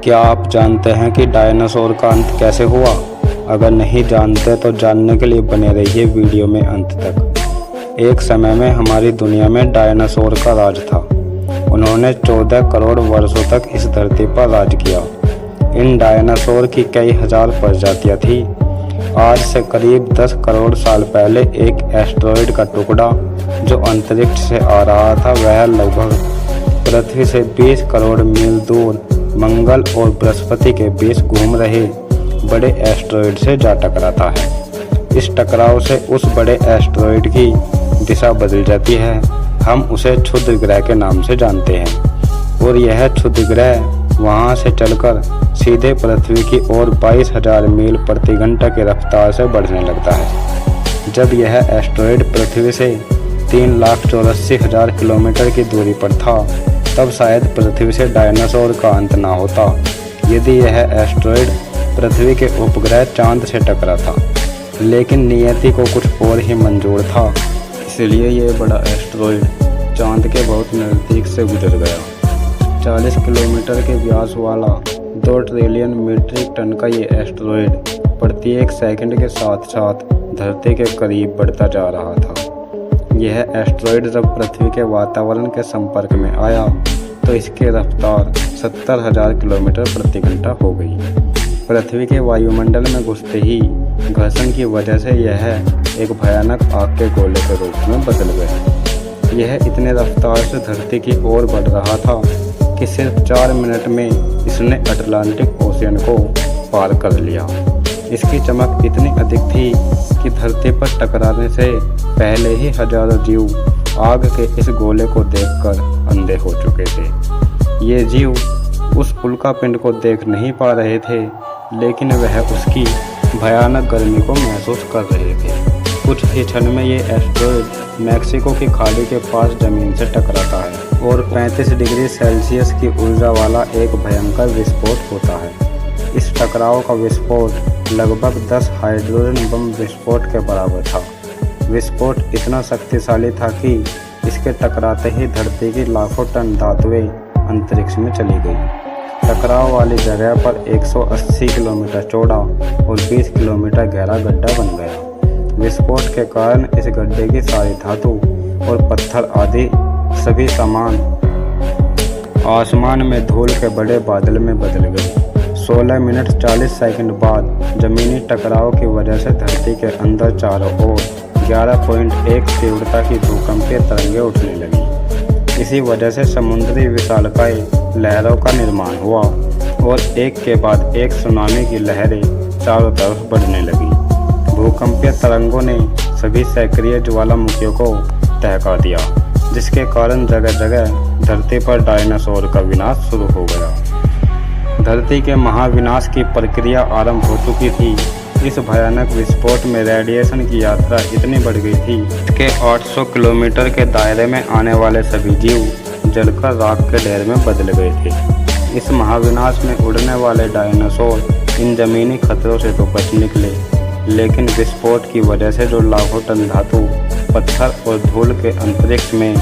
क्या आप जानते हैं कि डायनासोर का अंत कैसे हुआ? अगर नहीं जानते तो जानने के लिए बने रहिए वीडियो में अंत तक। एक समय में हमारी दुनिया में डायनासोर का राज था। उन्होंने 14 करोड़ वर्षों तक इस धरती पर राज किया। इन डायनासोर की कई हजार प्रजातियां थी। आज से करीब 10 करोड़ साल पहले एक एस्टेरॉयड का टुकड़ा जो अंतरिक्ष से आ रहा था, वह लगभग पृथ्वी से 20 करोड़ मील दूर मंगल और बृहस्पति के बीच घूम रहे बड़े एस्टेरॉयड से जा टकराता है। इस टकराव से उस बड़े एस्टेरॉयड की दिशा बदल जाती है। हम उसे क्षुद्र ग्रह के नाम से जानते हैं और यह क्षुद्र ग्रह वहां से चलकर सीधे पृथ्वी की ओर 22,000 मील प्रति घंटा की रफ्तार से बढ़ने लगता है। जब यह एस्टेरॉयड पृथ्वी से 3,84,000 किलोमीटर की दूरी पर था, तब शायद पृथ्वी से डायनासोर का अंत ना होता यदि यह एस्टेरॉयड पृथ्वी के उपग्रह चांद से टकरा था। लेकिन नियति को कुछ और ही मंजूर था, इसलिए यह बड़ा एस्टेरॉयड चांद के बहुत नज़दीक से गुजर गया। 40 किलोमीटर के व्यास वाला 2 ट्रिलियन मीट्रिक टन का ये एस्टेरॉयड प्रत्येक सेकंड के साथ साथ धरती के करीब बढ़ता जा रहा था। यह एस्टेरॉयड जब पृथ्वी के वातावरण के संपर्क में आया तो इसकी रफ्तार 70,000 किलोमीटर प्रति घंटा हो गई। पृथ्वी के वायुमंडल में घुसते ही घर्षण की वजह से यह एक भयानक आग के गोले के रूप में बदल गया। यह इतने रफ्तार से धरती की ओर बढ़ रहा था कि सिर्फ 4 मिनट में इसने अटलांटिक ओशियन को पार कर लिया। इसकी चमक इतनी अधिक थी कि धरती पर टकराने से पहले ही हजारों जीव आग के इस गोले को देखकर अंधे हो चुके थे। ये जीव उस उल्कापिंड को देख नहीं पा रहे थे, लेकिन वह उसकी भयानक गर्मी को महसूस कर रहे थे। कुछ ही क्षण में ये एस्टेरॉयड मैक्सिको की खाड़ी के पास जमीन से टकराता है और 35 डिग्री सेल्सियस की ऊर्जा वाला एक भयंकर विस्फोट होता है। इस टकराव का विस्फोट लगभग 10 हाइड्रोजन बम विस्फोट के बराबर था। विस्फोट इतना शक्तिशाली था कि इसके टकराते ही धरती की लाखों टन धातुएं अंतरिक्ष में चली गई। टकराव वाली जगह पर 180 किलोमीटर चौड़ा और 20 किलोमीटर गहरा गड्ढा बन गया। विस्फोट के कारण इस गड्ढे की सारी धातु और पत्थर आदि सभी सामान आसमान में धूल के बड़े बादल में बदल गए। 16 मिनट 40 सेकंड बाद जमीनी टकराव की वजह से धरती के अंदर चारों ओर 11.1 तीव्रता की भूकंपीय तरंगें उठने लगी। इसी वजह से समुद्री विशालकाय लहरों का निर्माण हुआ और एक के बाद एक सुनामी की लहरें चारों तरफ बढ़ने लगी। भूकंपीय तरंगों ने सभी सक्रिय ज्वालामुखियों को दहका दिया, जिसके कारण जगह जगह धरती पर डायनासोर का विनाश शुरू हो गया। धरती के महाविनाश की प्रक्रिया आरंभ हो चुकी थी। इस भयानक विस्फोट में रेडिएशन की यात्रा इतनी बढ़ गई थी कि 800 किलोमीटर के दायरे में आने वाले सभी जीव जलकर राख के ढेर में बदल गए थे। इस महाविनाश में उड़ने वाले डायनासोर इन जमीनी खतरों से तो बच निकले, लेकिन विस्फोट की वजह से जो लाखों टन धातु, पत्थर और धूल के अंतरिक्ष में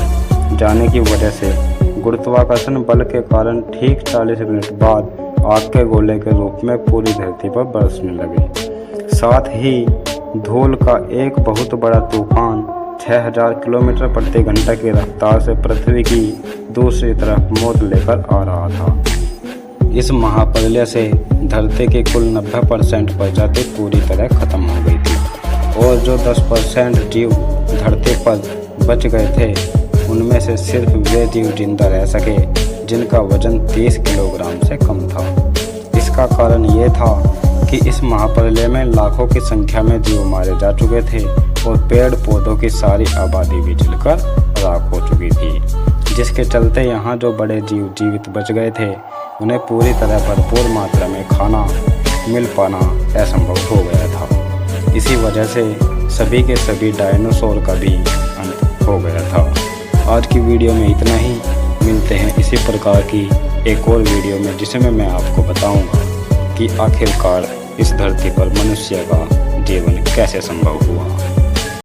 जाने की वजह से गुरुत्वाकर्षण बल के कारण ठीक 40 मिनट बाद आग के गोले के रूप में पूरी धरती पर बरसने लगे। साथ ही धूल का एक बहुत बड़ा तूफान 6,000 किलोमीटर प्रति घंटा की रफ्तार से पृथ्वी की दूसरी तरफ मोड़ लेकर आ रहा था। इस महाप्रलय से धरती की कुल 90% प्रजाति पूरी तरह खत्म हो गई थी और जो 10% जीव धरती पर बच गए थे, उनमें से सिर्फ वे जीव जिंदा रह सके जिनका वजन 30 किलोग्राम से कम था। इसका कारण ये था कि इस महाप्रलय में लाखों की संख्या में जीव मारे जा चुके थे और पेड़ पौधों की सारी आबादी भी जलकर राख हो चुकी थी, जिसके चलते यहाँ जो बड़े जीव जीवित बच गए थे, उन्हें पूरी तरह भरपूर मात्रा में खाना मिल पाना असंभव हो गया था। इसी वजह से सभी के सभी डायनासोर का भी अंत हो गया था। आज की वीडियो में इतना ही। मिलते हैं इसी प्रकार की एक और वीडियो में, जिसमें मैं आपको बताऊंगा कि आखिरकार इस धरती पर मनुष्य का जीवन कैसे संभव हुआ।